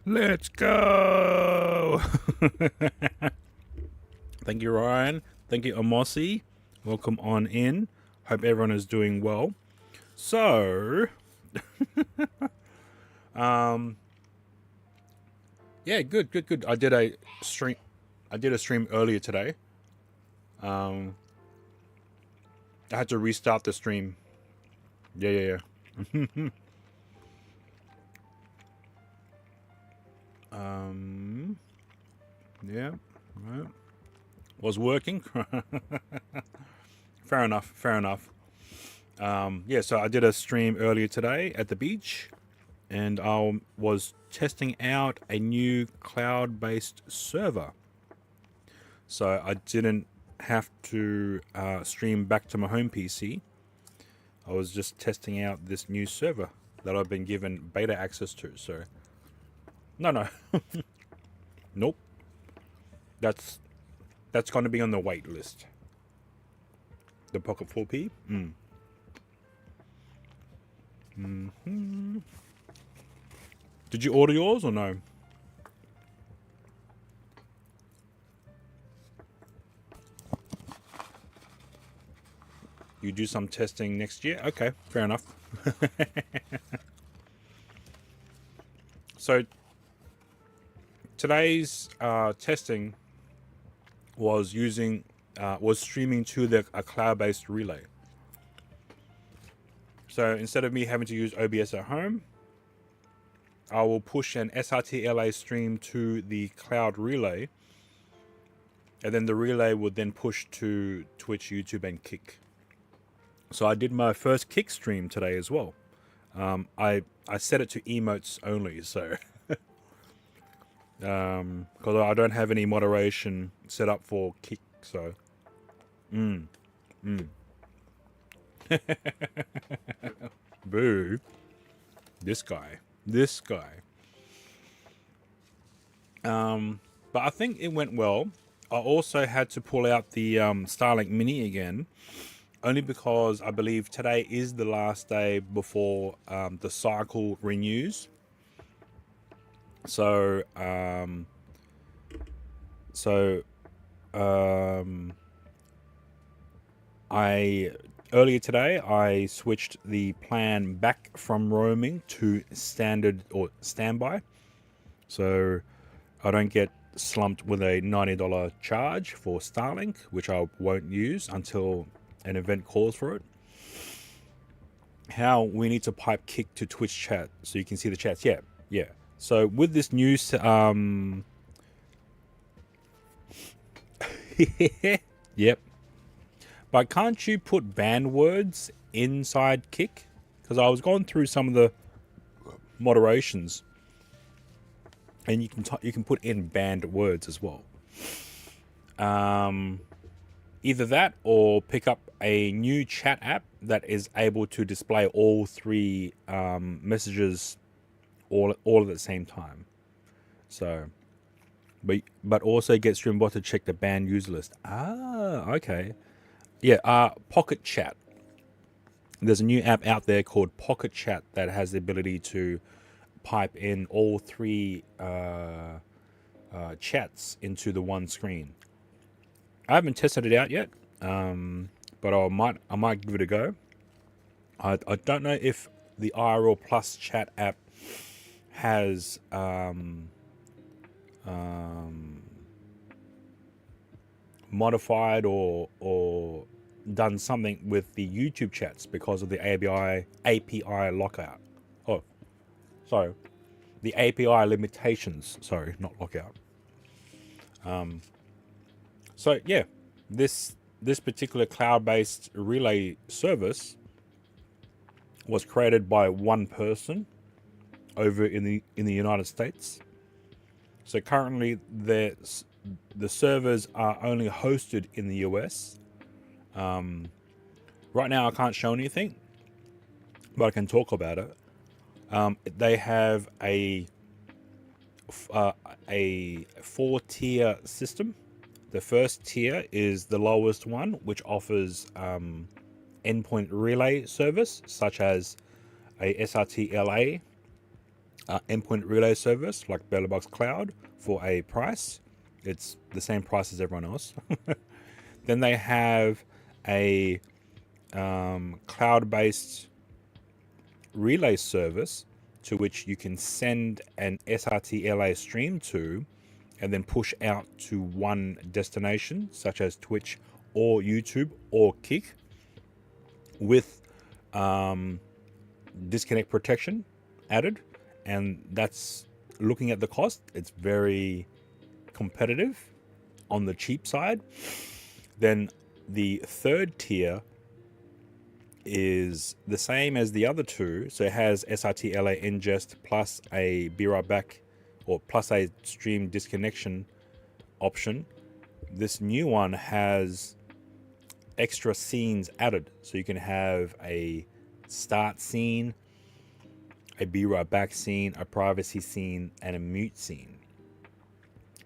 Let's go. Thank you, Ryan. Thank you, Amosi. Welcome on in. Hope everyone is doing well. So, yeah, good. I did a stream. Earlier today. I had to restart the stream. Yeah. Yeah. Right. Was working. Fair enough. Yeah, so I did a stream earlier today at the beach, and I was testing out a new cloud-based server. So I didn't have to stream back to my home PC. I was just testing out this new server that I've been given beta access to. So, no, nope. That's going to be on the wait list. The Pocket 4P. Did you order yours or no? You do some testing next year? Okay, fair enough. So today's testing was streaming to a cloud-based relay. So instead of me having to use OBS at home, I will push an SRT-LA stream to the cloud relay, and then the relay would then push to Twitch, YouTube, and Kick. So I did my first Kick stream today as well. I set it to emotes only, so because I don't have any moderation set up for Kick, so boo. This guy. But I think it went well. I also had to pull out the Starlink Mini again, only because I believe today is the last day before the cycle renews. So, earlier today I switched the plan back from roaming to standard or standby, so I don't get slumped with a $90 charge for Starlink, which I won't use until an event calls for it. How we need to pipe Kick to Twitch chat so you can see the chats. Yeah. So with this new yep. But can't you put banned words inside Kick? Because I was going through some of the moderations, and you can put in banned words as well. Either that or pick up a new chat app that is able to display all three messages all at the same time. So, but also get Streambot to check the banned user list. Okay. Yeah, Pocket Chat. There's a new app out there called Pocket Chat that has the ability to pipe in all three chats into the one screen. I haven't tested it out yet, but I might give it a go. I don't know if the IRL Plus chat app has modified or done something with the YouTube chats because of the API lockout. Oh, sorry, the API limitations. Sorry, not lockout. So yeah, this particular cloud-based relay service was created by one person over in the United States. So currently the servers are only hosted in the US. Right now I can't show anything, but I can talk about it. They have a 4-tier system. The first tier is the lowest one, which offers endpoint relay service such as a SRT-LA, endpoint relay service like Bellerbox Cloud for a price. It's the same price as everyone else. Then they have a cloud-based relay service to which you can send an SRT-LA stream to and then push out to one destination, such as Twitch or YouTube or Kick, with disconnect protection added. And that's, looking at the cost, it's very competitive on the cheap side. Then the third tier is the same as the other two, so it has SRT LA ingest plus a be right back or plus a stream disconnection option. This new one has extra scenes added, so you can have a start scene, a be right back scene, a privacy scene, and a mute scene.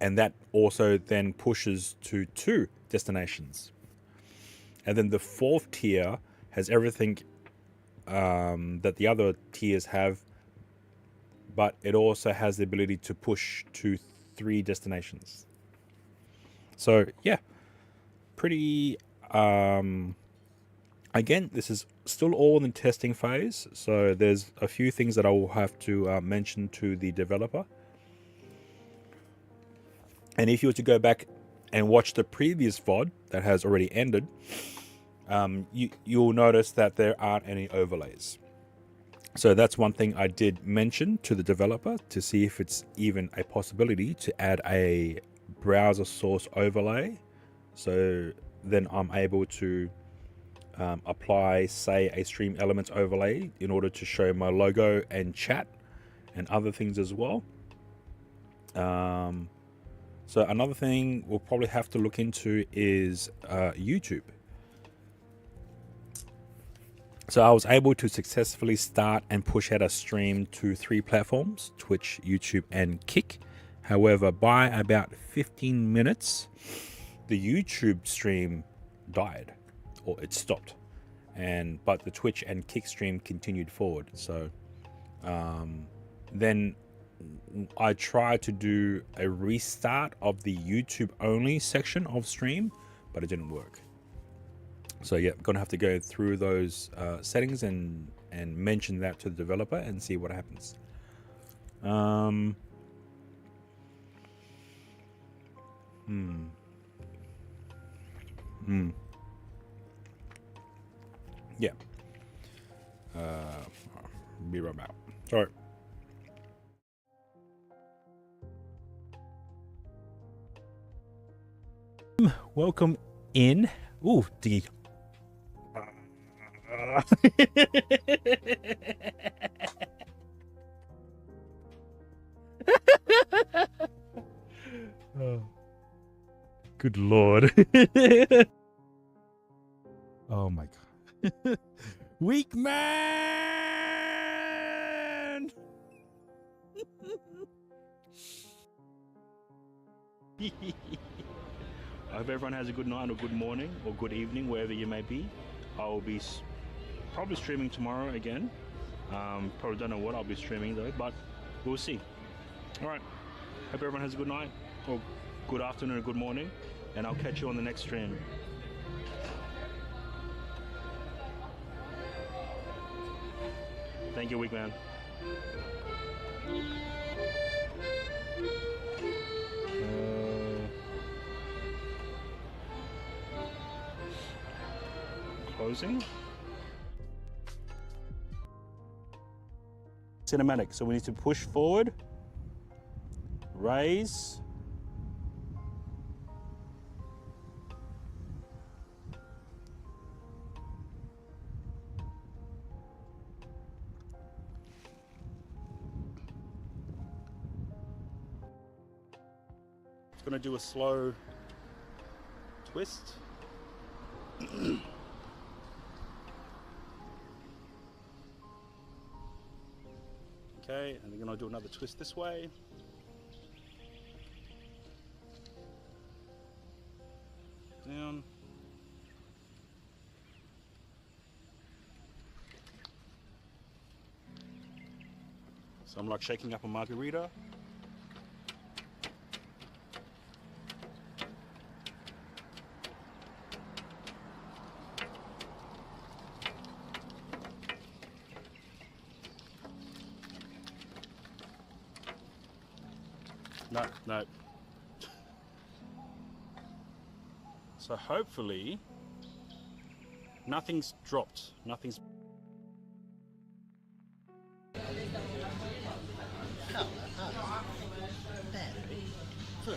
And that also then pushes to 2 destinations. And then the fourth tier has everything that the other tiers have, but it also has the ability to push to 3 destinations. So yeah, pretty, again, this is still all in the testing phase, so there's a few things that I will have to mention to the developer. And if you were to go back and watch the previous VOD that has already ended, you'll notice that there aren't any overlays. So that's one thing I did mention to the developer to see if it's even a possibility to add a browser source overlay. So then I'm able to apply, say, a stream elements overlay in order to show my logo and chat and other things as well. So another thing we'll probably have to look into is YouTube. So I was able to successfully start and push out a stream to 3 platforms, Twitch, YouTube, and Kick. However, by about 15 minutes, the YouTube stream died, or it stopped. But the Twitch and Kick stream continued forward. So then I tried to do a restart of the YouTube only section of stream, but it didn't work. So yeah, I'm gonna have to go through those settings and mention that to the developer and see what happens. Yeah. Be right back. Sorry. Welcome in. Ooh, Diggy. Oh, good Lord. Oh my God. Weak man. I hope everyone has a good night or good morning or good evening, wherever you may be. I will be probably streaming tomorrow again. Probably don't know what I'll be streaming though, but we'll see. All right. Hope everyone has a good night or good afternoon or good morning, and I'll catch you on the next stream. Thank you, Weak Man. Closing. Cinematic. So we need to push forward, raise, it's going to do a slow twist. Okay, and we're going to do another twist this way. Down. So I'm like shaking up a margarita. No. So hopefully nothing's dropped. Nothing's. I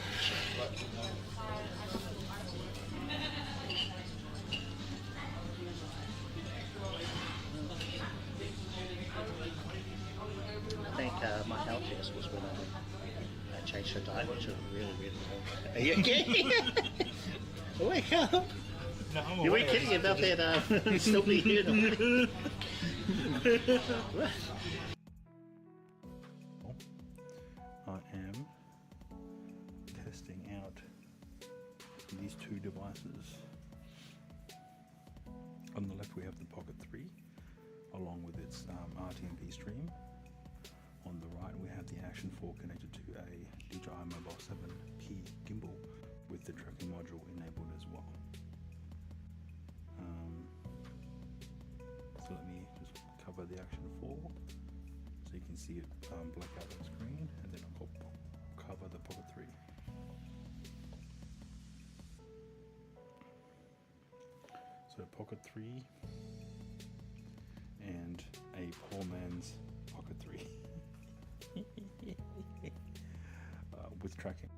think my health test was when I changed her diet, which was really cool. Are you okay? Wake up! No, I'm You weren't kidding about that still be here. I am testing out these two devices. On the left we have the Pocket 3 along with its RTMP stream. On the right we have the Action 4 connected to a DJI Mobile 7P gimbal with the tracking module enabled as well. So let me just cover the Action 4 so you can see it black out on screen, and then I'll cover the Pocket 3. So Pocket 3 and a poor man's Pocket 3 with tracking.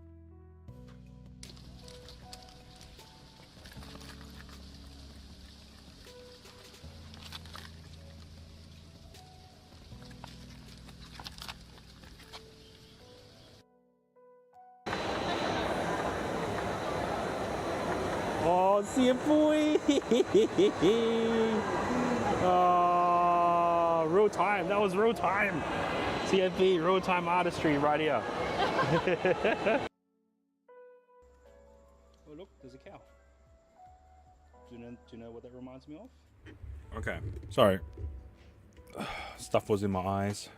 Oh, see it, boy! Oh, real time. That was real time. CFB, real time artistry right here. Oh, look, there's a cow. Do you know what that reminds me of? Okay, sorry. Stuff was in my eyes.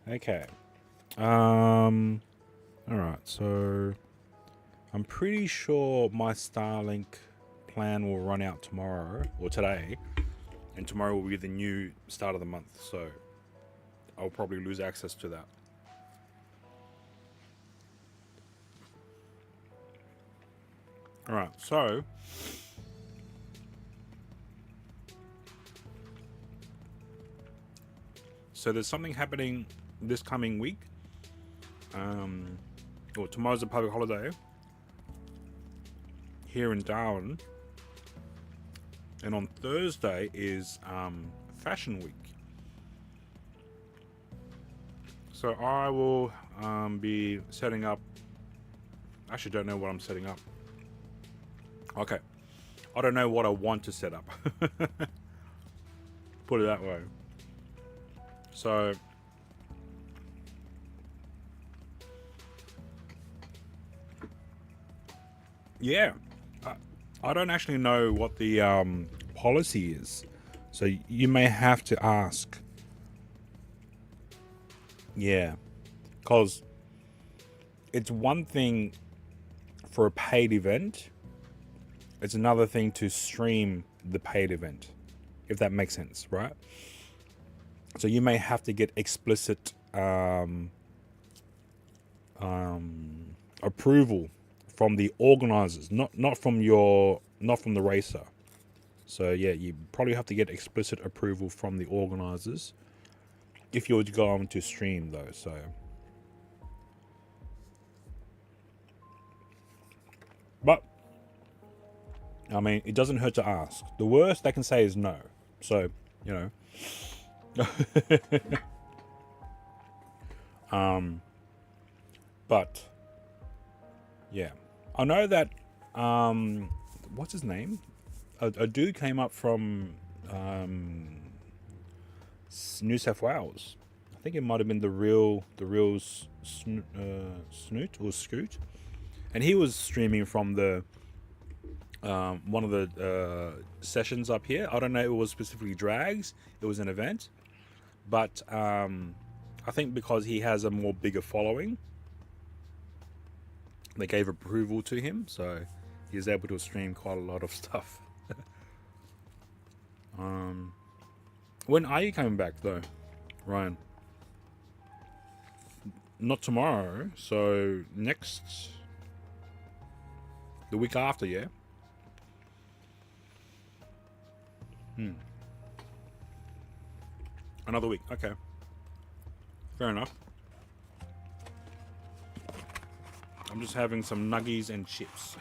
Okay. All right, so I'm pretty sure my Starlink plan will run out tomorrow or today, and tomorrow will be the new start of the month, so I'll probably lose access to that. All right, so there's something happening this coming week. Well, tomorrow's a public holiday here in Darwin, and on Thursday is Fashion Week. So I will be setting up. Actually, don't know what I'm setting up. Okay, I don't know what I want to set up. Put it that way. So yeah, I don't actually know what the policy is, so you may have to ask. Yeah, because it's one thing for a paid event, it's another thing to stream the paid event, if that makes sense, right? So you may have to get explicit approval from the organizers, not from the racer. So yeah, you probably have to get explicit approval from the organizers if you're going to stream though. So but I mean, it doesn't hurt to ask. The worst they can say is no. So, you know. But yeah, I know that what's his name? A dude came up from New South Wales. I think it might have been the real Snoot or Scoot, and he was streaming from the one of the sessions up here. I don't know if it was specifically drags. It was an event, but I think because he has a more bigger following, they gave approval to him, so he's able to stream quite a lot of stuff. When are you coming back though, Ryan? Not tomorrow, so the week after, yeah? Another week, okay. Fair enough. I'm just having some nuggies and chips.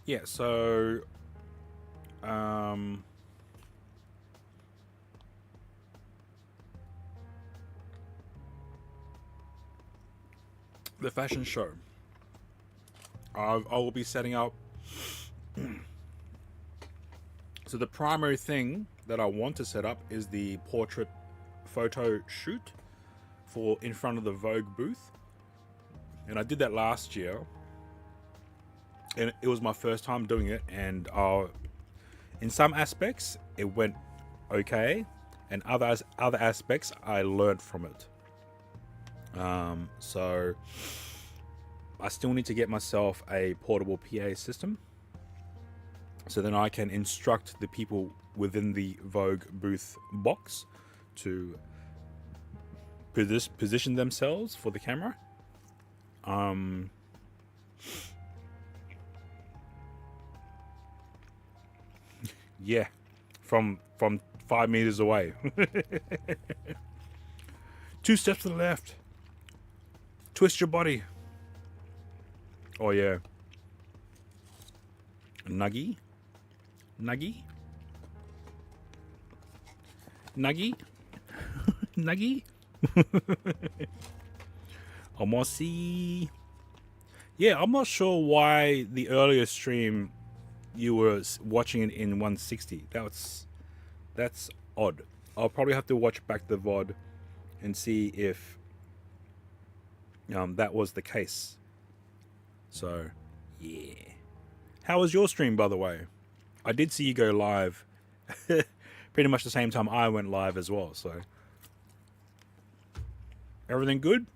Yeah, so the fashion show. I will be setting up. So the primary thing that I want to set up is the portrait photo shoot for in front of the Vogue booth, and I did that last year, and it was my first time doing it, and in some aspects it went okay, and other aspects I learned from it. So I still need to get myself a portable PA system, so then I can instruct the people within the Vogue booth box to position themselves for the camera. Yeah, from 5 meters away. 2 steps to the left. Twist your body. Oh yeah. Nuggy. Nuggy. Nuggy. Nuggy. Almost. Yeah, I'm not sure why the earlier stream you were watching it in 160. That's odd. I'll probably have to watch back the VOD and see if that was the case. So yeah. How was your stream, by the way? I did see you go live pretty much the same time I went live as well, so everything good?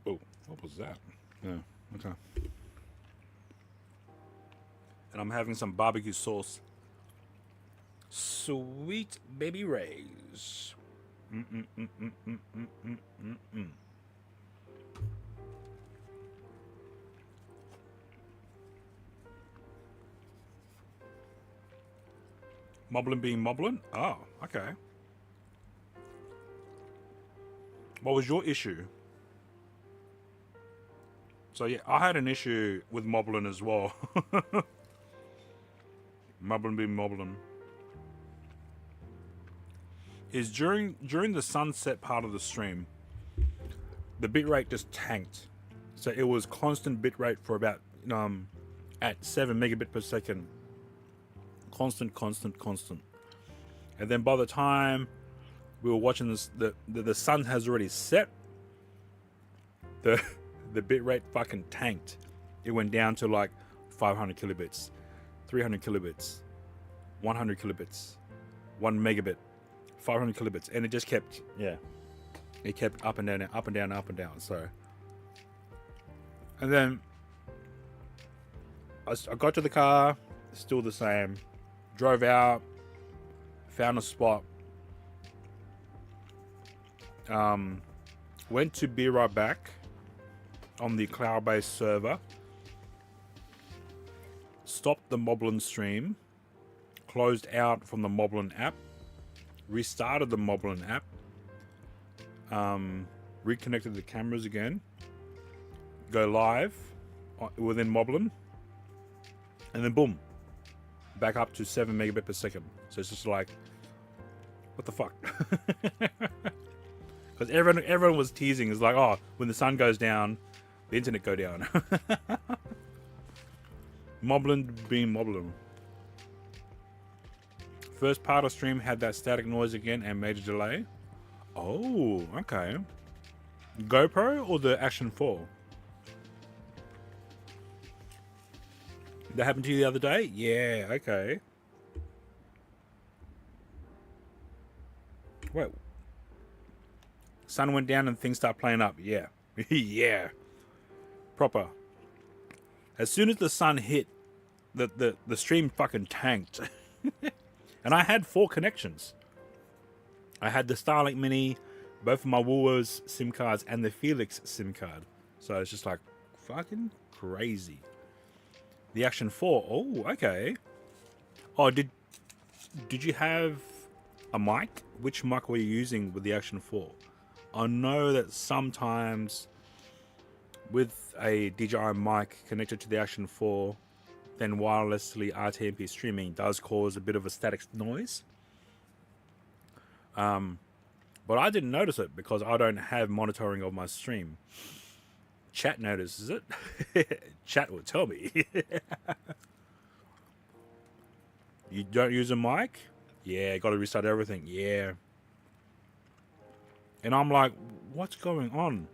Oh, what was that? Yeah, okay. And I'm having some barbecue sauce. Sweet baby rays. Moblin being Moblin? Oh, okay. What was your issue? So yeah, I had an issue with Moblin as well. Moblin being Moblin. Is during the sunset part of the stream, the bitrate just tanked. So it was constant bitrate for about at 7 megabit per second. Constant. And then by the time we were watching this, the sun has already set. The bitrate fucking tanked. It went down to like 500 kilobits, 300 kilobits, 100 kilobits, 1 megabit, 500 kilobits, and it just kept, yeah, it kept up and down, up and down, up and down. So, and then I got to the car, still the same. Drove out, found a spot, went to Be Right Back on the cloud-based server, stopped the Moblin stream, closed out from the Moblin app, restarted the Moblin app, reconnected the cameras again, go live within Moblin, and then boom, back up to 7 megabit per second. So it's just like, what the fuck? Because everyone was teasing. It's like, oh, when the sun goes down, the internet go down. Moblin being Moblin. First part of stream had that static noise again and major delay. Oh, okay. GoPro or the Action 4? That happened to you the other day? Yeah, okay. Wait. Sun went down and things start playing up. Yeah. Yeah. Proper. As soon as the sun hit, the stream fucking tanked. And I had 4 connections. I had the Starlink Mini, both of my Woolworths SIM cards, and the Felix SIM card. So it's just like fucking crazy. The Action 4. Oh, okay. Oh, did you have a mic? Which mic were you using with the Action 4? I know that sometimes with a DJI mic connected to the Action 4, then wirelessly RTMP streaming does cause a bit of a static noise. But I didn't notice it because I don't have monitoring of my stream. Chat notices it. Chat will tell me. You don't use a mic? Yeah, got to restart everything. Yeah. And I'm like, what's going on?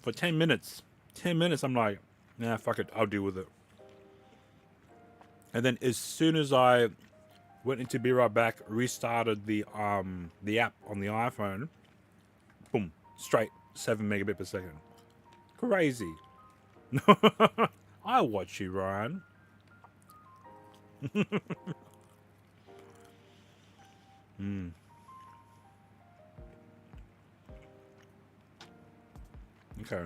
For 10 minutes. 10 minutes, I'm like, nah, fuck it. I'll deal with it. And then as soon as I went into Be Right Back, restarted the app on the iPhone, boom, straight 7 megabit per second. Crazy. I watch you, Ryan. Okay.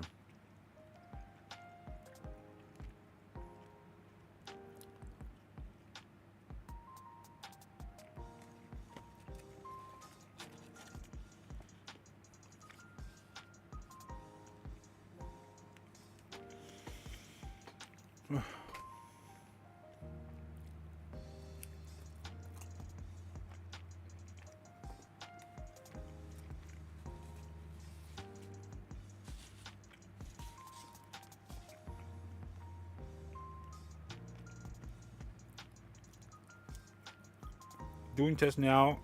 Doing test now.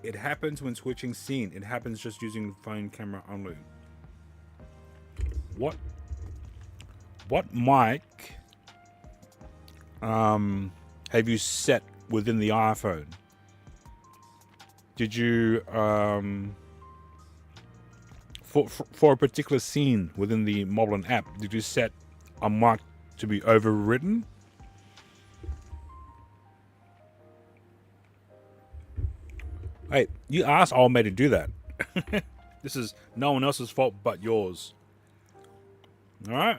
It happens when switching scene. It happens just using phone camera only. What mic have you set within the iPhone? Did you for a particular scene within the Moblin app, did you set a mic to be overridden? Hey, you asked old mate to do that. This is no one else's fault but yours. Alright?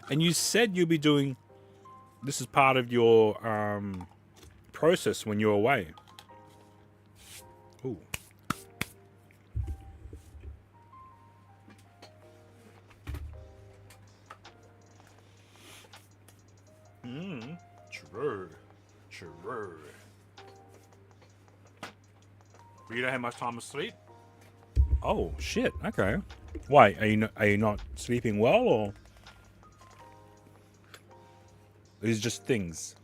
And you said you'll be doing this as part of your process when you're away. Ooh. True. But you don't have much time to sleep? Oh shit, okay. Why? Are you not sleeping well, or is it just things?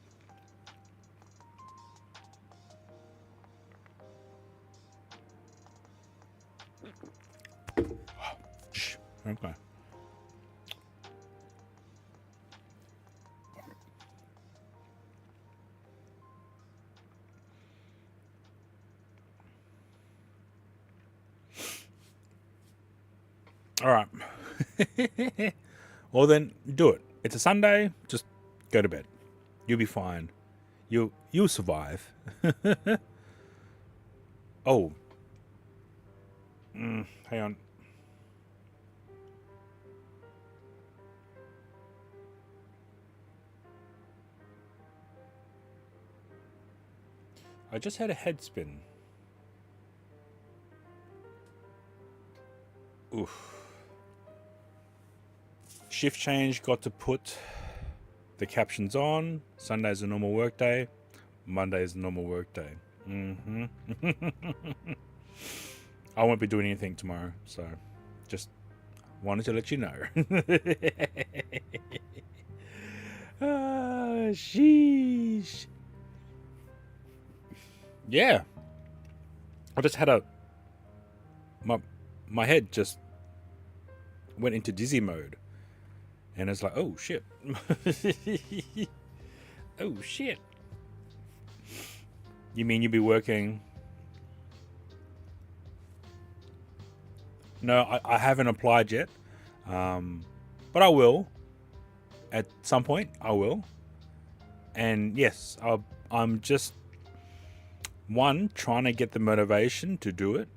Okay. All right. Well then, do it. It's a Sunday. Just go to bed. You'll be fine. You'll survive. Oh. Hang on. I just had a head spin. Oof. Shift change got to put The caption's on. Sunday's a normal work day. Monday's a normal work day. I won't be doing anything tomorrow, so just wanted to let you know. Sheesh. Yeah. I just had my head just went into dizzy mode. And it's like, oh shit. Oh shit. You mean you'll be working? No, I haven't applied yet. But I will. At some point, I will. And yes, I'm just, one, trying to get the motivation to do it.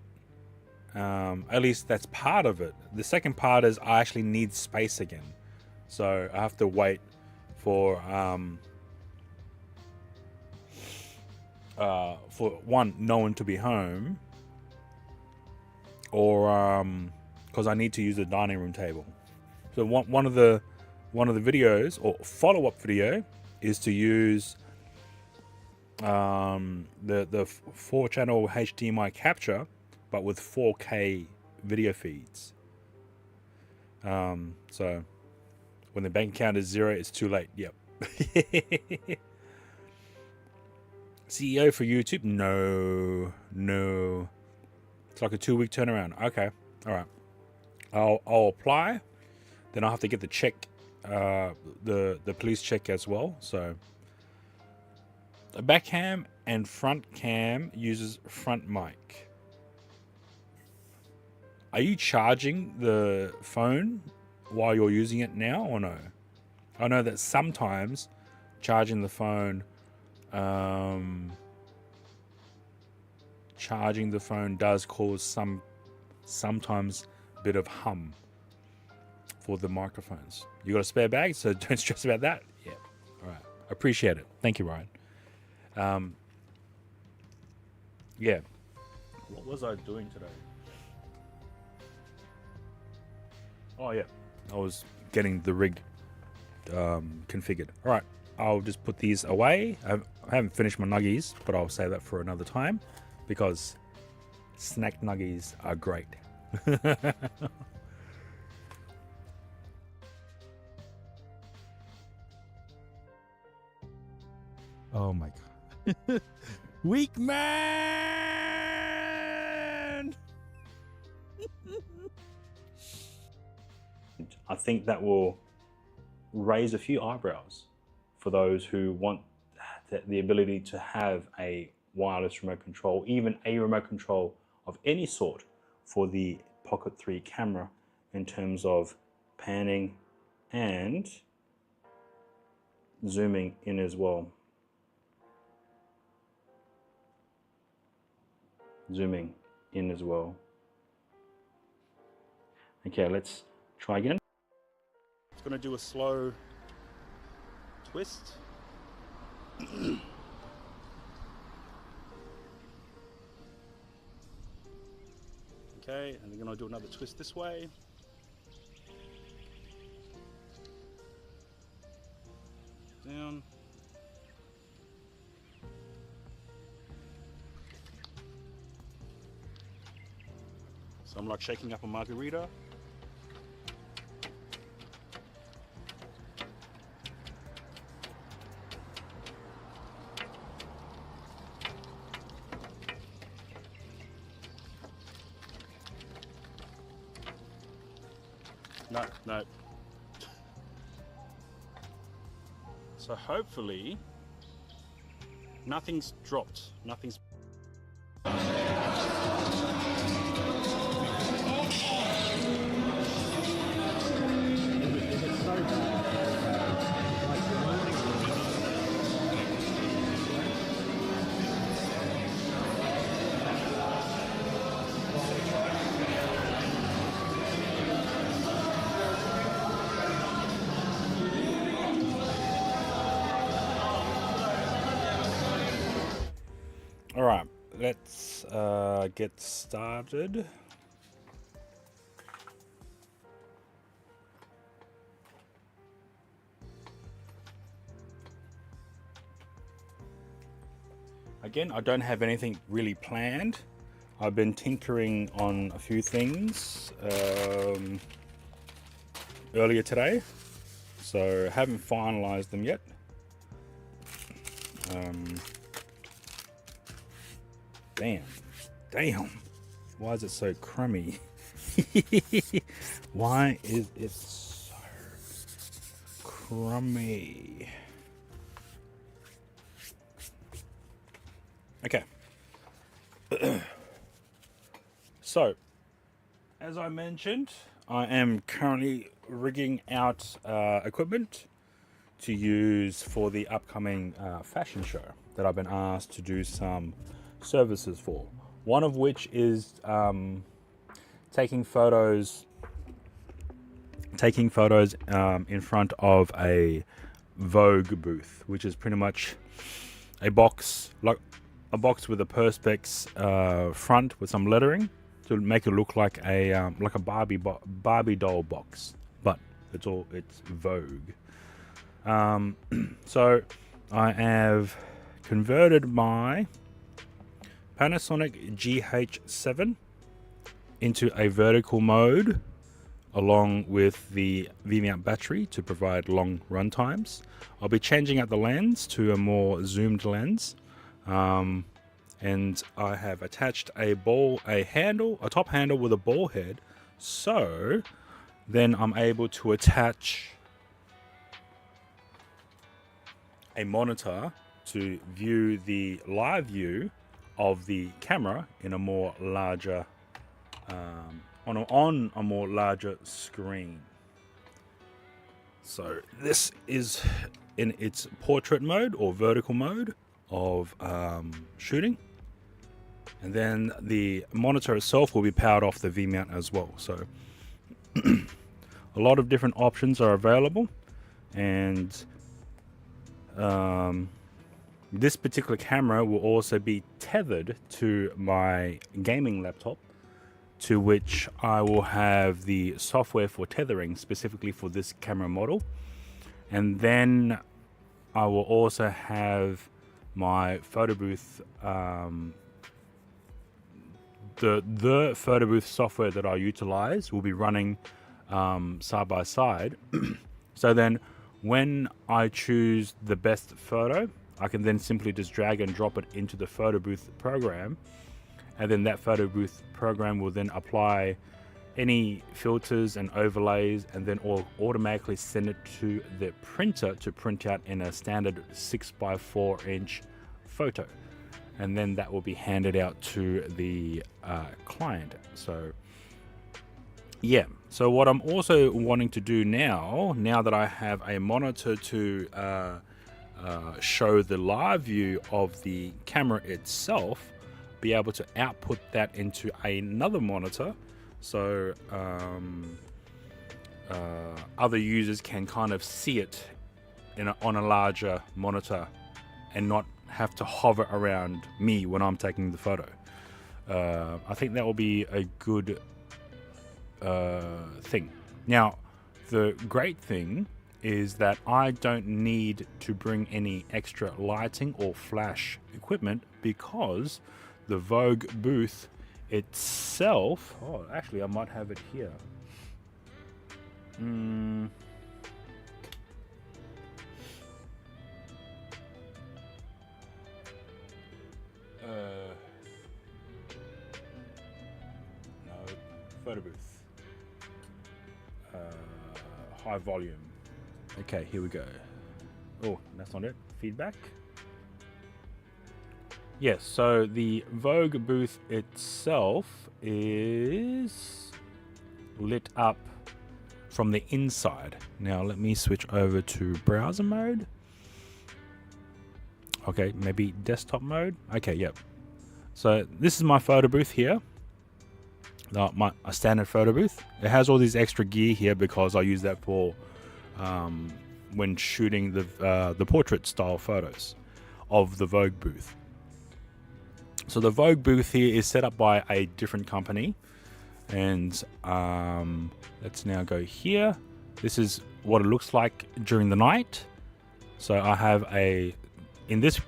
At least that's part of it. The second part is I actually need space again. So I have to wait for one, no one to be home, or because I need to use the dining room table. So one of the videos or follow-up video is to use the 4-channel HDMI capture, but with 4K video feeds. So when the bank account is 0, it's too late. Yep. CEO for YouTube? No. It's like a 2-week turnaround. Okay. All right. I'll apply. Then I'll have to get the check, the police check as well. So the back cam and front cam uses front mic. Are you charging the phone while you're using it now or no? I know that sometimes charging the phone does cause sometimes a bit of hum for the microphones. You got a spare bag, so don't stress about that. Yeah. All right. Appreciate it. Thank you, Ryan. Yeah. What was I doing today? Oh yeah, I was getting the rig configured. All right, I'll just put these away. I haven't finished my nuggies, but I'll save that for another time because snack nuggies are great. Oh my god. Weak man! I think that will raise a few eyebrows for those who want the ability to have a wireless remote control, even a remote control of any sort for the Pocket 3 camera in terms of panning and zooming in as well. Zooming in as well. Okay, let's try again. It's going to do a slow twist. Okay, and we're going to do another twist this way. Down. So I'm like shaking up a margarita. No. So hopefully nothing's dropped. Nothing's. All right, let's get started. again, I don't have anything really planned. I've been tinkering on a few things earlier today, so haven't finalized them yet. Damn, why is it so crummy? Why is it so crummy? Okay. So, as I mentioned, I am currently rigging out equipment to use for the upcoming fashion show that I've been asked to do some services for. One of which is taking photos in front of a Vogue booth, which is pretty much a box with a perspex front with some lettering to make it look like a Barbie doll box, but it's Vogue. So I have converted my Panasonic GH7 into a vertical mode along with the V-mount battery to provide long run times. I'll be changing out the lens to a more zoomed lens, and I have attached a top handle with a ball head, so then I'm able to attach a monitor to view the live view of the camera in a more larger on a more larger screen. So this is in its portrait mode or vertical mode of shooting, and then the monitor itself will be powered off the V-mount as well. So a lot of different options are available, and this particular camera will also be tethered to my gaming laptop, to which I will have the software for tethering specifically for this camera model. And then I will also have my photo booth, the photo booth software that I utilize will be running side by side. So then when I choose the best photo, I can then simply just drag and drop it into the photo booth program, and then that photo booth program will then apply any filters and overlays, and then automatically send it to the printer to print out in a standard 6x4 inch photo, and then that will be handed out to the client. So yeah, so what I'm also wanting to do now that I have a monitor to show the live view of the camera itself, be able to output that into another monitor, so other users can kind of see it on a larger monitor and not have to hover around me when I'm taking the photo. I think that will be a good thing. Now, the great thing is that I don't need to bring any extra lighting or flash equipment, because the Vogue booth itself, actually I might have it here. No, photo booth, high volume. Okay, here we go. Oh, that's not it. Feedback. Yes, so the Vogue booth itself is lit up from the inside. Now let me switch over to browser mode. Okay, maybe desktop mode. Okay, yep. So this is my photo booth here. A standard photo booth. It has all these extra gear here because I use that for when shooting the portrait style photos of the Vogue booth. So the Vogue booth here is set up by a different company, and let's now go here. This is what it looks like during the night. So I have in this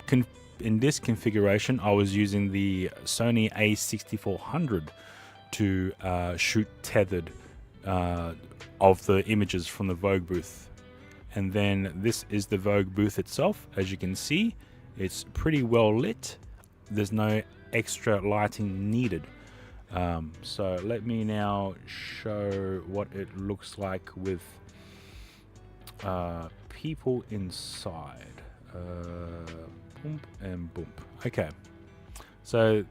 in this configuration, I was using the Sony A6400 to shoot tethered of the images from the Vogue booth. And then this is the Vogue booth itself. As you can see, it's pretty well lit. There's no extra lighting needed. So let me now show what it looks like with people inside. Boom and boom. Okay. So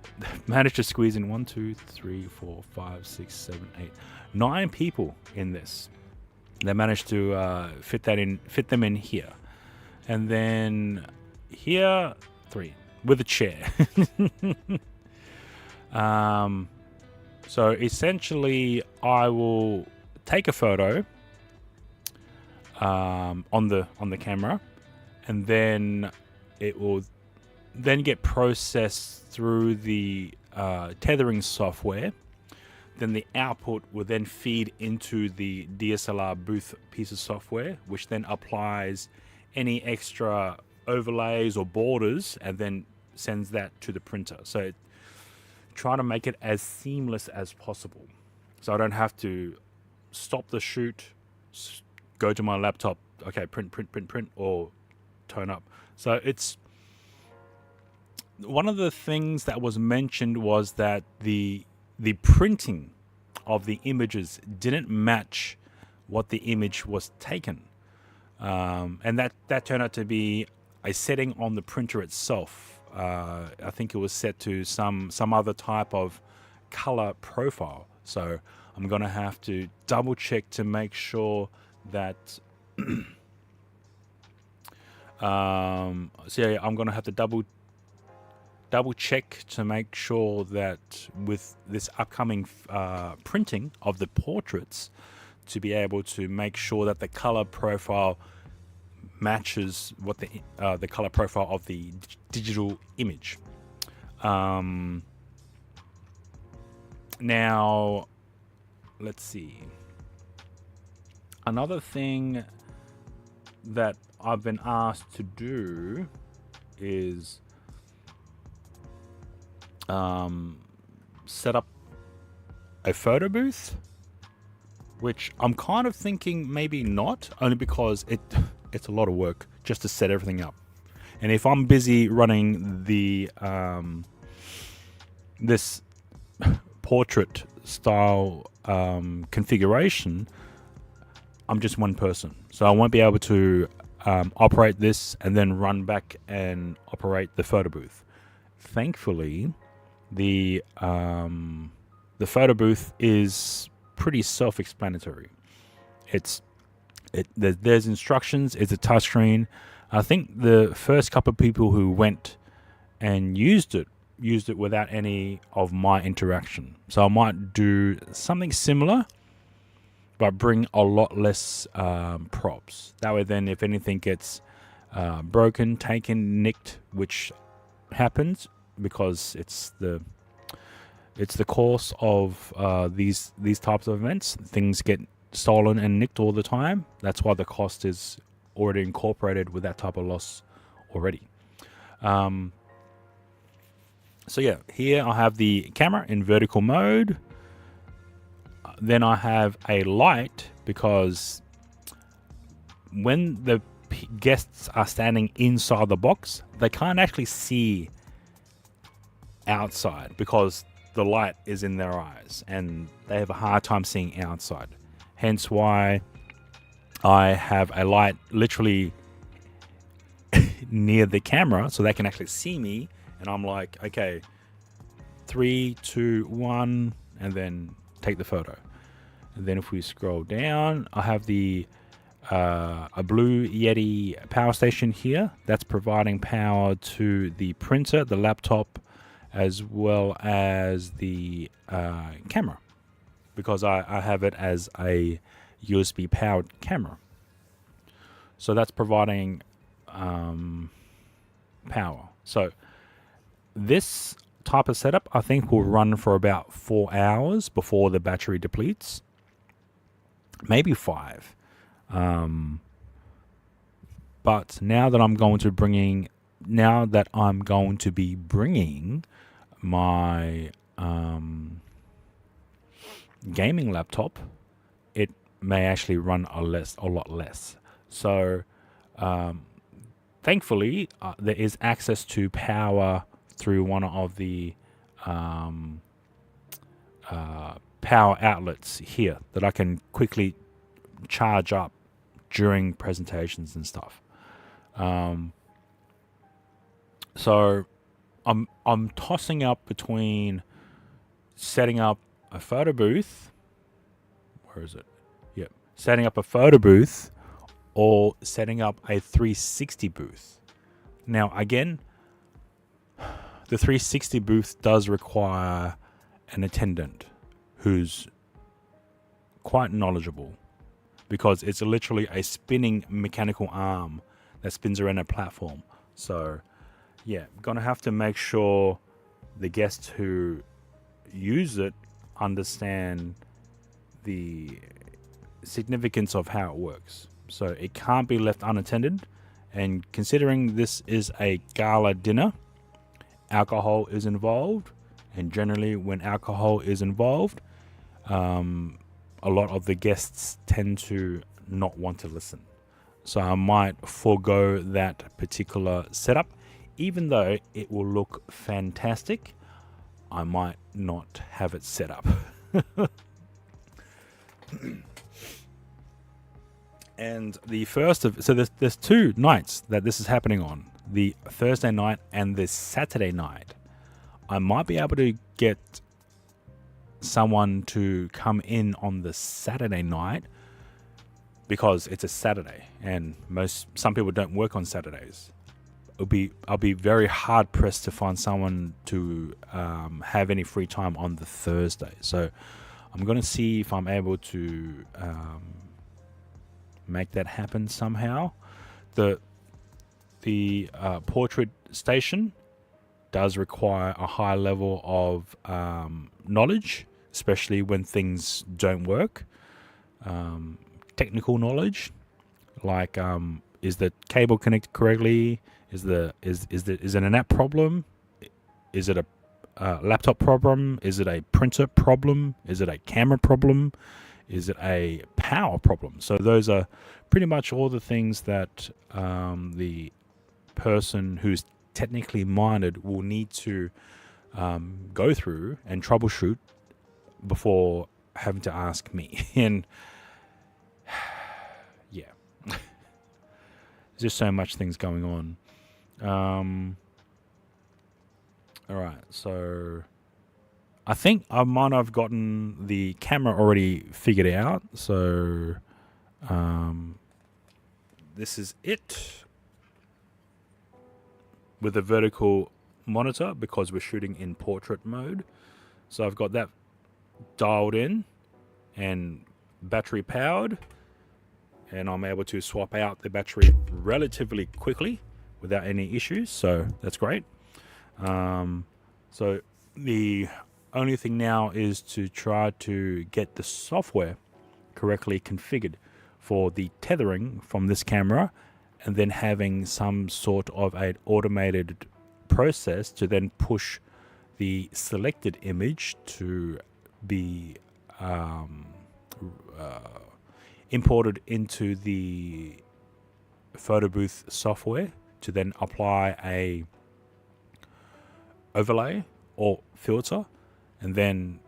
managed to squeeze in 1, 2, 3, 4, 5, 6, 7, 8, 9 people in this. They managed to fit them in here, and then here 3 with a chair. So essentially, I will take a photo on the camera, and then it will then get processed through the tethering software. Then the output will then feed into the DSLR booth piece of software, which then applies any extra overlays or borders and then sends that to the printer. So try to make it as seamless as possible, so I don't have to stop the shoot, go to my laptop, okay, print, or tone up. So it's one of the things that was mentioned was that the printing of the images didn't match what the image was taken, and that turned out to be a setting on the printer itself. I think it was set to some other type of color profile. So I'm gonna have to double check to make sure that. So yeah, I'm gonna have to double check to make sure that with this upcoming printing of the portraits, to be able to make sure that the color profile matches what the color profile of the digital image. Now, let's see. Another thing that I've been asked to do is set up a photo booth, which I'm kind of thinking maybe not, only because it's a lot of work just to set everything up. And if I'm busy running the this portrait style configuration, I'm just one person, so I won't be able to operate this and then run back and operate the photo booth. Thankfully, the photo booth is pretty self-explanatory. There's instructions. It's a touchscreen. I think the first couple of people who went and used it without any of my interaction. So I might do something similar, but bring a lot less props. That way, then if anything gets broken, taken, nicked, which happens because it's the course of these types of events. Things get stolen and nicked all the time. That's why the cost is already incorporated with that type of loss already. So yeah, here I have the camera in vertical mode. Then I have a light, because when the guests are standing inside the box, they can't actually see outside because the light is in their eyes and they have a hard time seeing outside. Hence why I have a light literally near the camera so they can actually see me, and I'm like, okay, 3, 2, 1, and then take the photo. And then if we scroll down, I have the a Blue Yeti power station here that's providing power to the printer, the laptop, as well as the camera, because I have it as a USB powered camera. So that's providing power. So this type of setup I think will run for about 4 hours before the battery depletes, maybe 5. But now that I'm going to bringing now that I'm going to be bringing my gaming laptop, it may actually run a lot less. So thankfully, there is access to power through one of the power outlets here that I can quickly charge up during presentations and stuff. So I'm tossing up between setting up a photo booth. Where is it? Yep. Setting up a photo booth or setting up a 360 booth. Now, again, the 360 booth does require an attendant who's quite knowledgeable, because it's literally a spinning mechanical arm that spins around a platform. So, yeah, gonna have to make sure the guests who use it understand the significance of how it works. So it can't be left unattended. And considering this is a gala dinner, alcohol is involved. And generally, when alcohol is involved, a lot of the guests tend to not want to listen. So I might forego that particular setup. Even though it will look fantastic, I might not have it set up. And the first of, so there's 2 nights that this is happening on, the Thursday night and the Saturday night. I might be able to get someone to come in on the Saturday night because it's a Saturday and some people don't work on Saturdays. I'll be very hard pressed to find someone to have any free time on the Thursday. So I'm going to see if I'm able to make that happen somehow. The portrait station does require a high level of knowledge, especially when things don't work. Technical knowledge, like is the cable connected correctly? Is it an app problem? Is it a laptop problem? Is it a printer problem? Is it a camera problem? Is it a power problem? So those are pretty much all the things that the person who's technically minded will need to go through and troubleshoot before having to ask me. And yeah, there's just so much things going on. All right, so I think I might have gotten the camera already figured out. So this is it with a vertical monitor because we're shooting in portrait mode. So I've got that dialed in and battery powered, and I'm able to swap out the battery relatively quickly without any issues. So that's great. So the only thing now is to try to get the software correctly configured for the tethering from this camera, and then having some sort of an automated process to then push the selected image to be imported into the photo booth software to then apply a overlay or filter, and then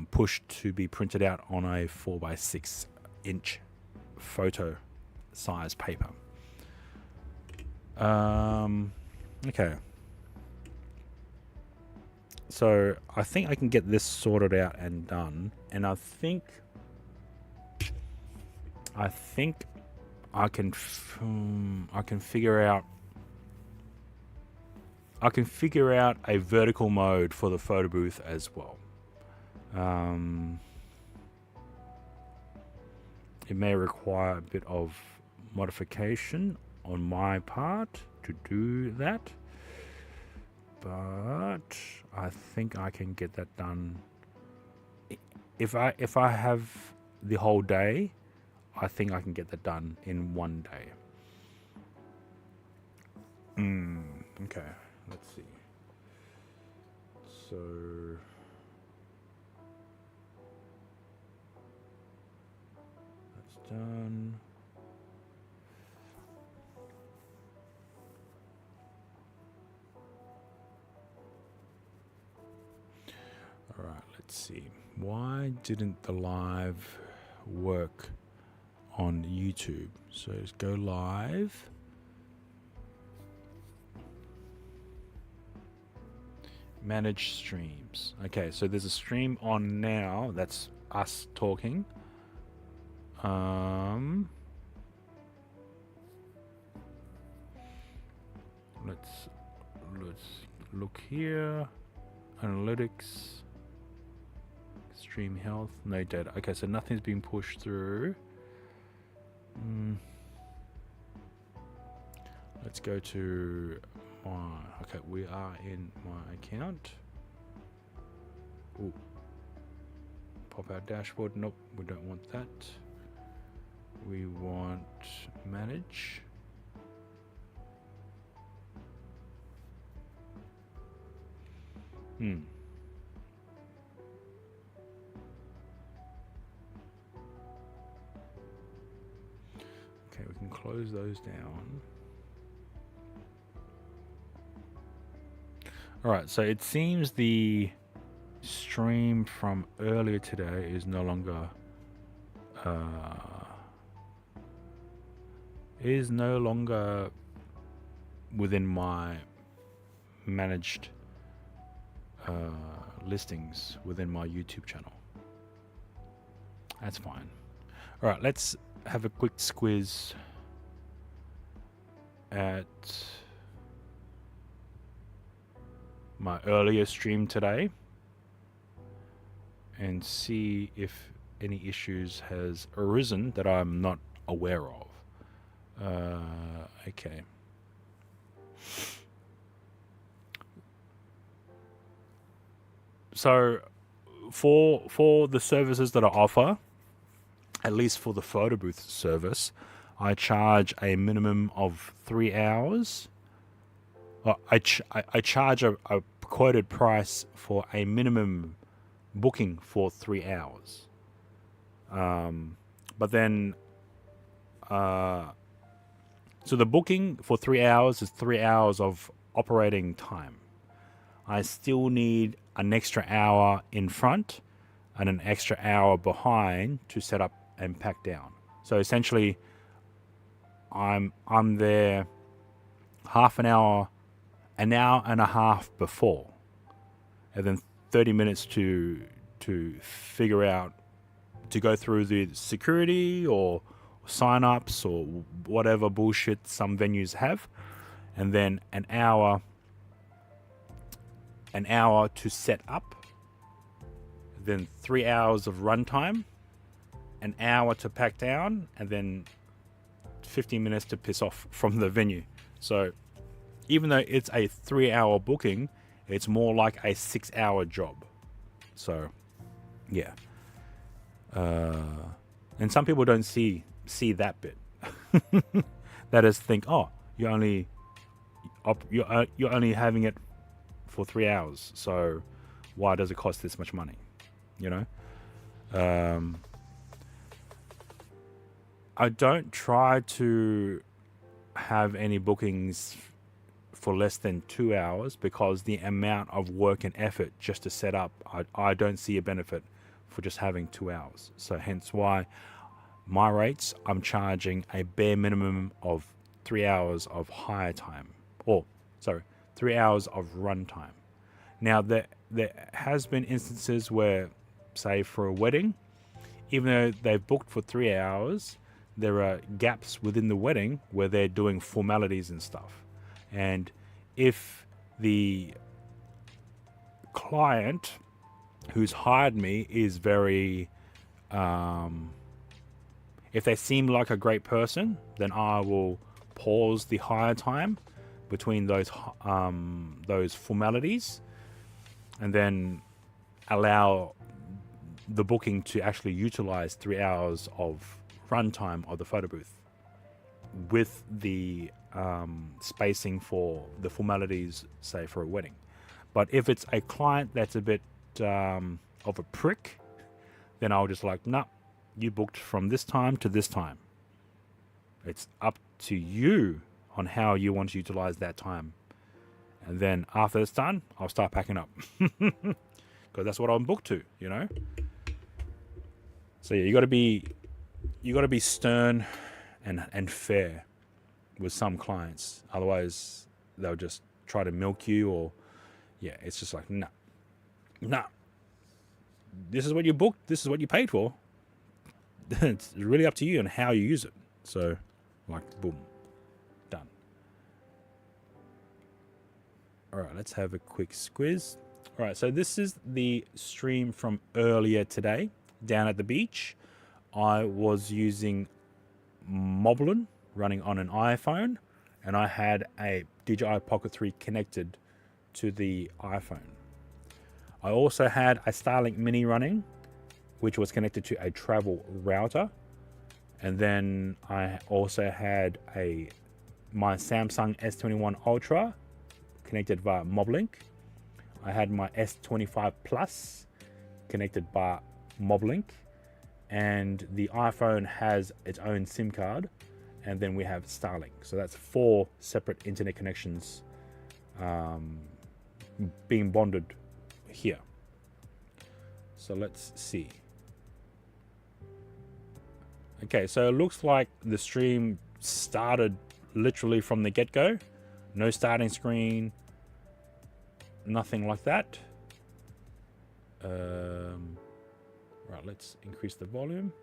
pushed to be printed out on a 4x6 inch photo size paper. Okay. So I think I can get this sorted out and done, and I think I can figure out a vertical mode for the photo booth as well. It may require a bit of modification on my part to do that, but I think I can get that done. If I have the whole day, I think I can get that done in one day. Okay, let's see. So that's done. All right, let's see. Why didn't the live work on YouTube? So let's go live. Manage streams. Okay, so there's a stream on now. That's us talking. Let's look here. Analytics. Stream health. No data. Okay, so nothing's been pushed through. Let's go to my. Okay, we are in my account. Ooh. Pop out dashboard. Nope, we don't want that. We want manage. Okay, we can close those down. All right, so it seems the stream from earlier today is no longer within my managed listings within my YouTube channel. That's fine. All right, let's have a quick squiz at my earlier stream today and see if any issues has arisen that I'm not aware of. Okay. So for the services that I offer, at least for the photo booth service, I charge a minimum of 3 hours. I charge a quoted price for a minimum booking for 3 hours. But then, so the booking for 3 hours is 3 hours of operating time. I still need an extra hour in front and an extra hour behind to set up and pack down. So essentially, I'm there half an hour and a half before, and then 30 minutes to figure out, to go through the security or sign-ups or whatever bullshit some venues have, and then an hour to set up, then 3 hours of runtime, an hour to pack down, and then 15 minutes to piss off from the venue. So even though it's a 3 hour booking, it's more like a 6 hour job. So yeah. And some people don't see that bit. That is, think, oh, you're only having it for 3 hours, so why does it cost this much money? You know? I don't try to have any bookings for less than 2 hours, because the amount of work and effort just to set up, I don't see a benefit for just having 2 hours. So hence why my rates, I'm charging a bare minimum of 3 hours of hire time, 3 hours of run time. Now there has been instances where, say for a wedding, even though they've booked for 3 hours, there are gaps within the wedding where they're doing formalities and stuff. And if the client who's hired me is very, if they seem like a great person, then I will pause the hire time between those formalities, and then allow the booking to actually utilize 3 hours of runtime of the photo booth with the spacing for the formalities, say for a wedding. But if it's a client that's a bit of a prick, then I'll just like, nah, you booked from this time to this time. It's up to you on how you want to utilize that time. And then after it's done, I'll start packing up. Because that's what I'm booked to, you know? So yeah, you gotta be stern and fair with some clients. Otherwise they'll just try to milk you, or yeah, it's just like, nah. This is what you booked, this is what you paid for. It's really up to you on how you use it. So like, boom, done. Alright, let's have a quick squiz. Alright, so this is the stream from earlier today down at the beach. I was using Moblin running on an iPhone, and I had a DJI Pocket 3 connected to the iPhone. I also had a Starlink Mini running, which was connected to a travel router. And then I also had my Samsung S21 Ultra connected via Moblink. I had my S25 Plus connected by Moblink. And the iPhone has its own SIM card. And then we have Starlink. So that's 4 separate internet connections being bonded here. So let's see. Okay, so it looks like the stream started literally from the get-go. No starting screen, nothing like that. Right, let's increase the volume.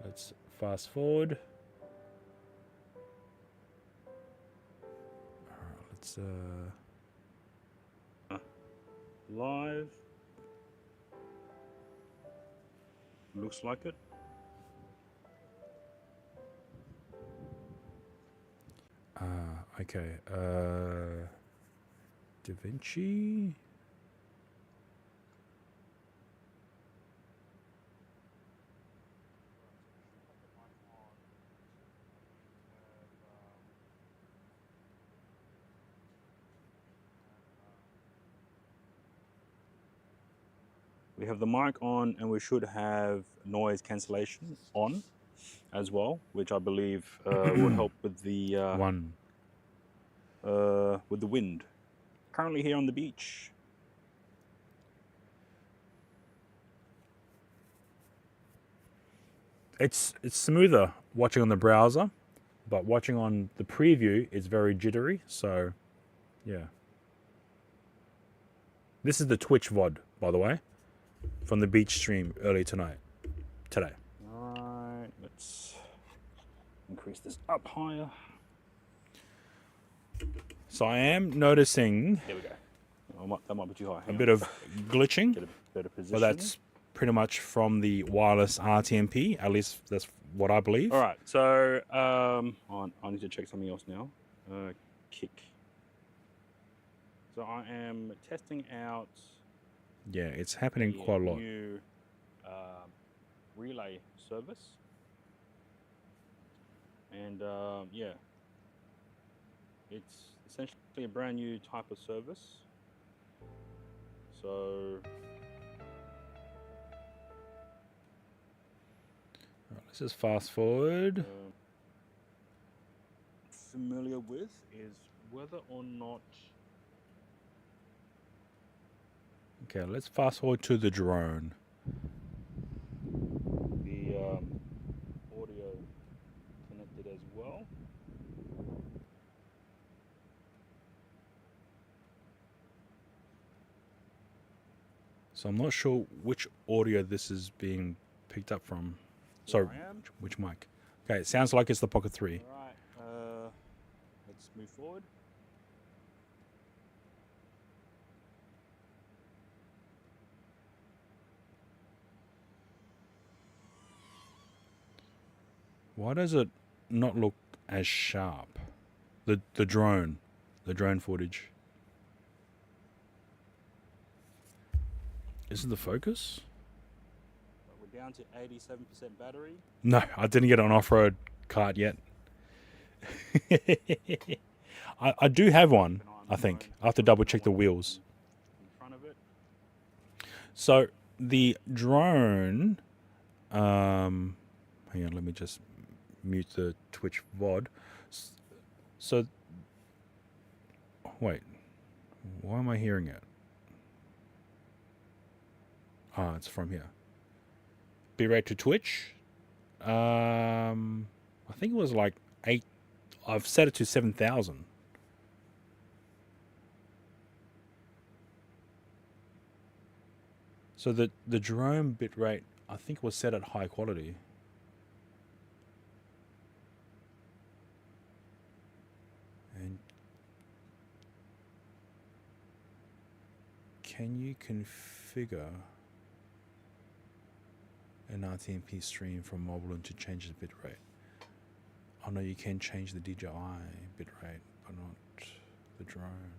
Let's fast forward. All right, let's live. Looks like it. Okay. Da Vinci. We have the mic on, and we should have noise cancellation on as well, which I believe would help with the with the wind. Currently here on the beach. It's smoother watching on the browser, but watching on the preview is very jittery. So, yeah. This is the Twitch VOD, by the way, from the beach stream early today. Alright, let's increase this up higher. So I am noticing, There we go. That might be too high. a bit of glitching, Get a better position. but that's pretty much from the wireless RTMP. At least that's what I believe. All right. So I need to check something else now. Kick. So I am testing out. Yeah, it's happening quite a lot. New relay service, and yeah, it's essentially a brand new type of service. So Let's just fast forward. familiar with is whether or not Okay, let's fast forward to the drone. the audio connected as well. So I'm not sure which audio this is being picked up from. Sorry, Here I am. which mic? Okay, it sounds like it's the Pocket 3. All right, let's move forward. Why does it not look as sharp? The drone footage. Is it the focus? We're down to 87% battery. No, I didn't get an off-road cart yet. I do have one, I think. I have to double check the wheels. So the drone, hang on, let me just mute the Twitch VOD. So, wait, why am I hearing it? Ah, it's from here. Bitrate to Twitch. I think it was like 8. I've set it to 7,000. So the drone bitrate, I think, was set at high quality. And can you configure an RTMP stream from Moblin to change the bitrate? Oh no, you can change the DJI bitrate, but not the drone.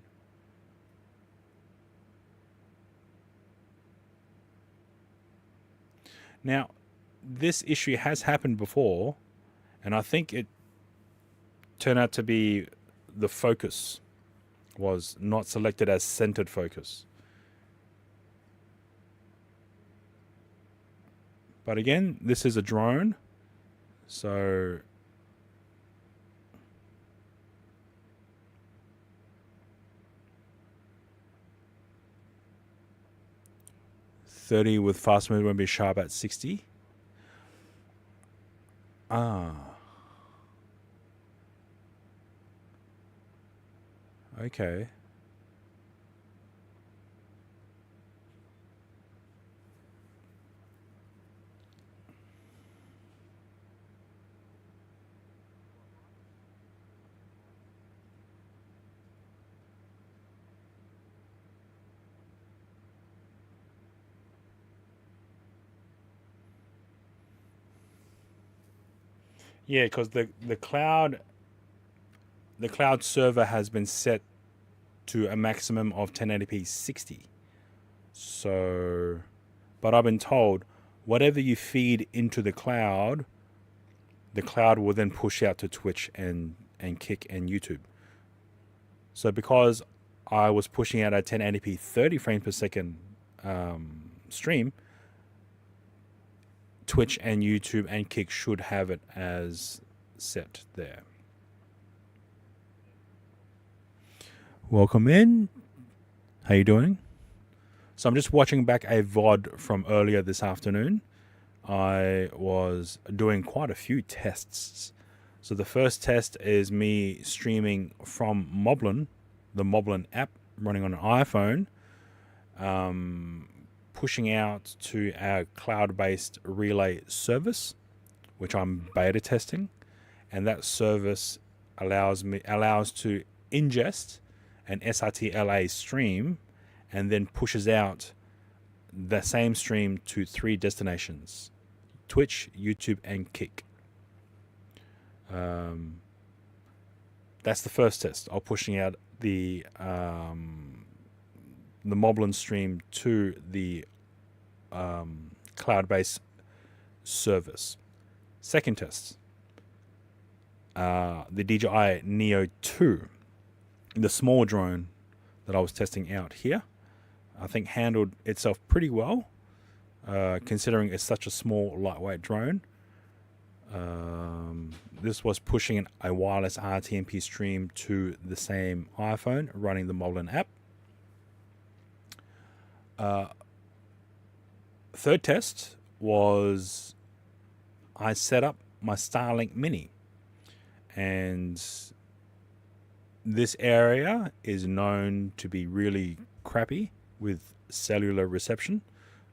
Now, this issue has happened before, and I think it turned out to be the focus was not selected as centered focus. But again, this is a drone, so .30 with fast move won't be sharp at 60. Ah. Okay. Yeah, because the cloud server has been set to a maximum of 1080p 60. So, but I've been told whatever you feed into the cloud will then push out to Twitch and Kick and YouTube. So because I was pushing out a 1080p 30 frames per second stream, Twitch and YouTube and Kick should have it as set there. Welcome in. How you doing? So I'm just watching back a VOD from earlier this afternoon. I was doing quite a few tests. So the first test is me streaming from Moblin, the Moblin app running on an iPhone, pushing out to our cloud-based relay service, which I'm beta testing, and that service allows to ingest an SRT-LA stream and then pushes out the same stream to 3 destinations: Twitch, YouTube, and Kick. That's the first test. I'm pushing out the Moblin stream to the cloud-based service. Second test, the DJI Neo 2, the small drone that I was testing out here, I think handled itself pretty well, considering it's such a small, lightweight drone. This was pushing a wireless RTMP stream to the same iPhone running the Moblin app. Third test was I set up my Starlink Mini, and this area is known to be really crappy with cellular reception,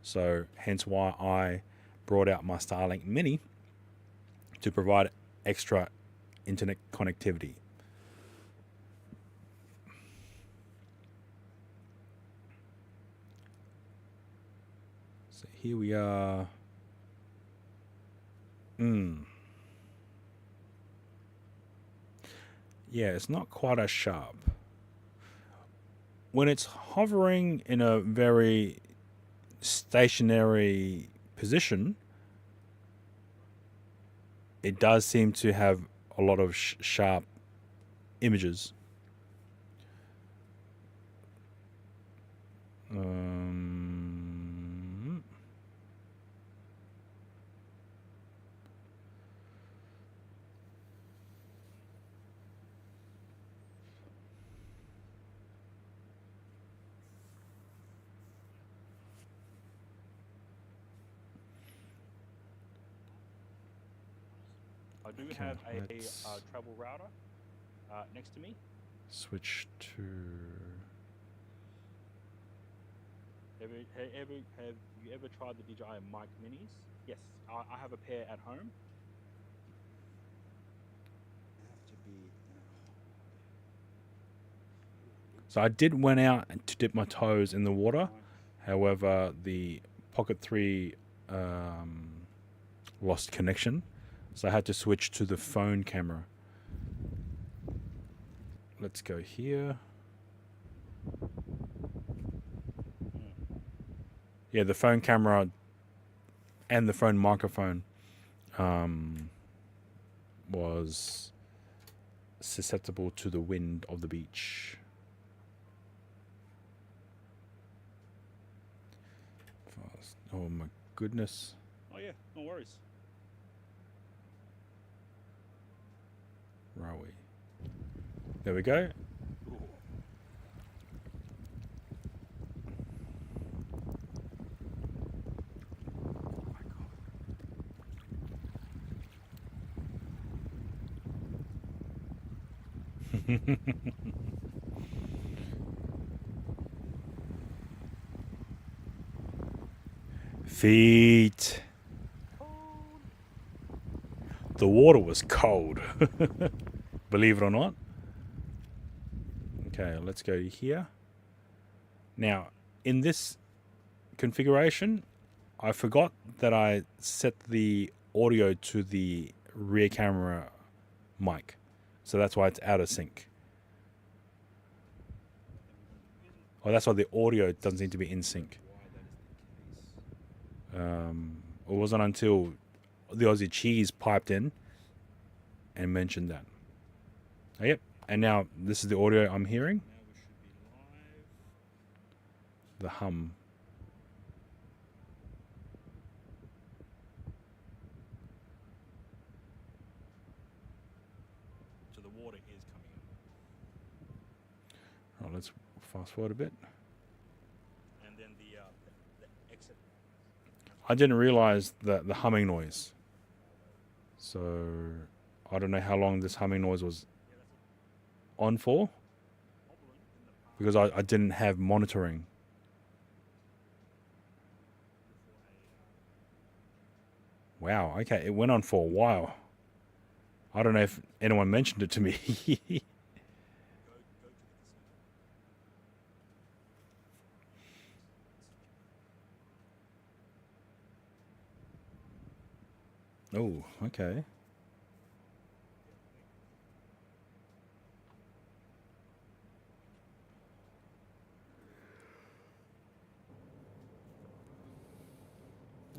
so hence why I brought out my Starlink Mini to provide extra internet connectivity. So here we are. Yeah, it's not quite as sharp. When it's hovering in a very stationary position, it does seem to have a lot of sharp images. I do Okay, have a let's- travel router next to me. Switch to. Have you ever tried the DJI mic minis? Yes, I have a pair at home. So I did went out to dip my toes in the water. However, the Pocket 3 lost connection, so I had to switch to the phone camera. Let's go here. Yeah, the phone camera and the phone microphone was susceptible to the wind of the beach. Oh my goodness. Oh yeah, no worries. Where are we? There we go. Feet. The water was cold. Believe it or not. Okay, let's go here. Now, in this configuration, I forgot that I set the audio to the rear camera mic. So that's why it's out of sync. Oh, that's why the audio doesn't seem to be in sync. It wasn't until the Aussie Cheese piped in and mentioned that. Oh, yep. And now this is the audio I'm hearing. Now we should be live. The hum. So the water is coming in. Right, let's fast forward a bit. And then the exit. I didn't realize the humming noise. So I don't know how long this humming noise was on for, because I didn't have monitoring. Wow, okay, it went on for a while. I don't know if anyone mentioned it to me. Oh, okay.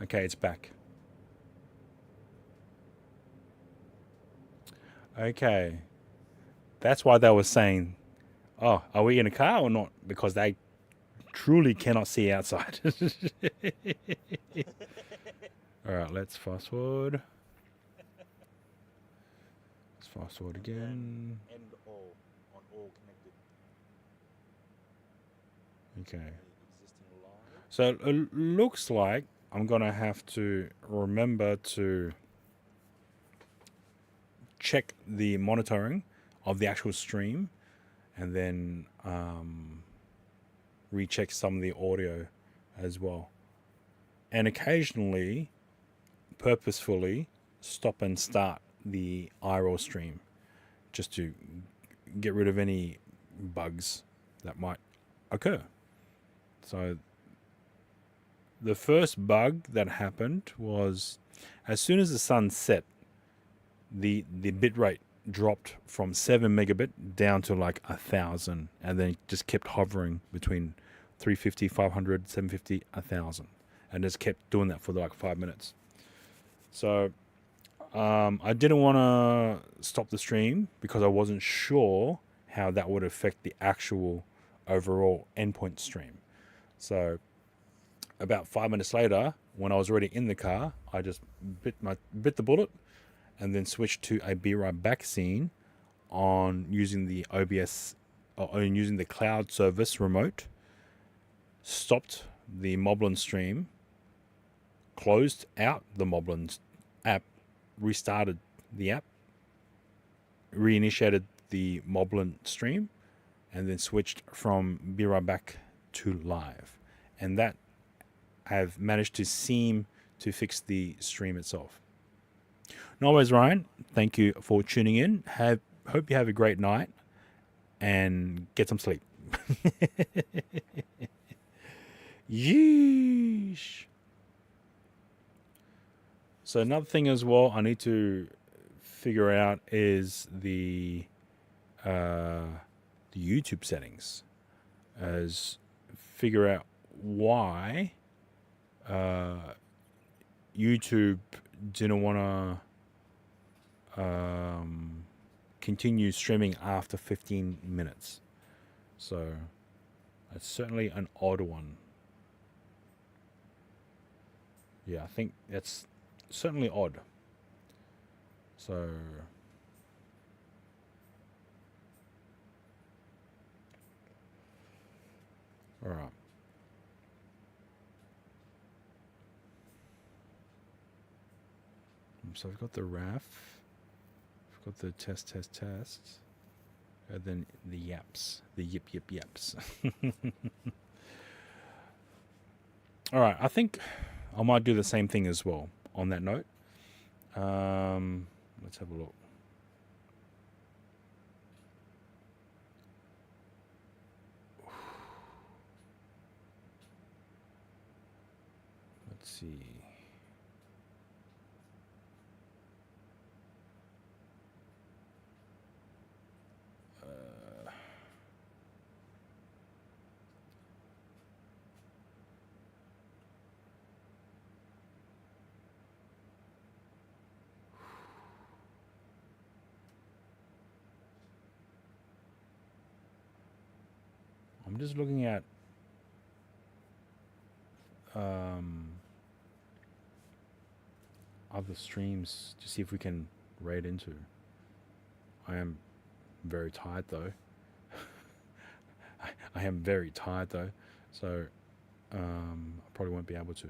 Okay, it's back. Okay. That's why they were saying, oh, are we in a car or not? Because they truly cannot see outside. All right, let's fast forward. Let's fast forward again. End all on all connected. Okay. Existing live. So it looks like I'm going to have to remember to check the monitoring of the actual stream and then recheck some of the audio as well. And occasionally, purposefully, stop and start the IRL stream just to get rid of any bugs that might occur. So the first bug that happened was as soon as the sun set, the bit rate dropped from 7 megabit down to like 1,000, and then just kept hovering between 350, 500, 750, 1,000, and just kept doing that for like 5 minutes. So I didn't want to stop the stream because I wasn't sure how that would affect the actual overall endpoint stream. So about 5 minutes later, when I was already in the car, I just bit the bullet and then switched to a be right back scene on using the OBS or using the cloud service remote. Stopped the Moblin stream, closed out the Moblin app, restarted the app, reinitiated the Moblin stream, and then switched from be right back to live. And that have managed to seem to fix the stream itself. No worries, Ryan. Thank you for tuning in. Hope you have a great night and get some sleep. Yeesh. So another thing as well I need to figure out is the YouTube settings. As figure out why YouTube didn't want to continue streaming after 15 minutes. So that's certainly an odd one. Yeah, I think that's certainly odd. So all right. So I've got the RAF, I've got the test, and then the yaps, the yaps. All right, I think I might do the same thing as well on that note. Let's have a look. Let's see. I'm just looking at other streams to see if we can raid into. I am very tired though. I am very tired though, so I probably won't be able to.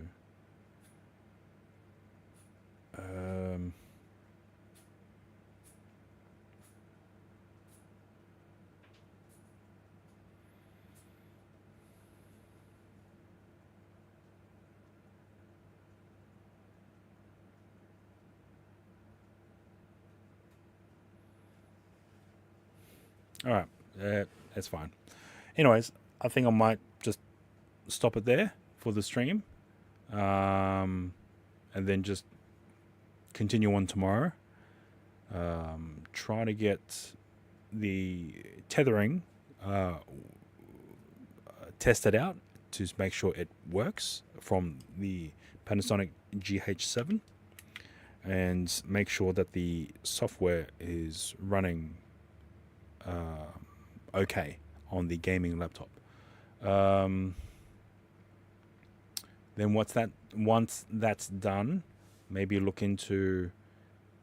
All right, that's fine. Anyways, I think I might just stop it there for the stream, and then just continue on tomorrow. Try to get the tethering tested out to make sure it works from the Panasonic GH7, and make sure that the software is running okay on the gaming laptop. Then once that's done, maybe look into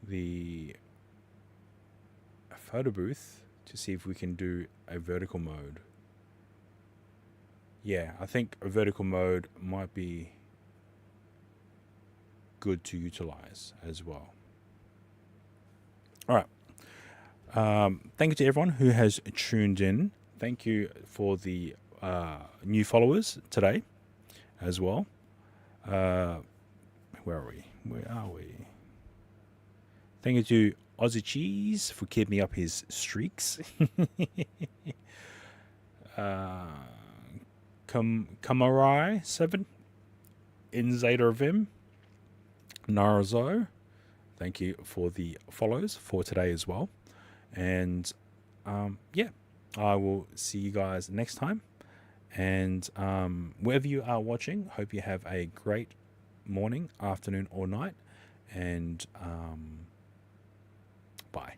the photo booth to see if we can do a vertical mode. Yeah, I think a vertical mode might be good to utilize as well. All right. Thank you to everyone who has tuned in. Thank you for the new followers today as well. Where are we? Thank you to Aussie Cheese for keeping up his streaks. Kamarai 7, Inzader Vim, Narazo. Thank you for the follows for today as well. And yeah, I will see you guys next time. And wherever you are watching, hope you have a great morning, afternoon, or night. And Bye.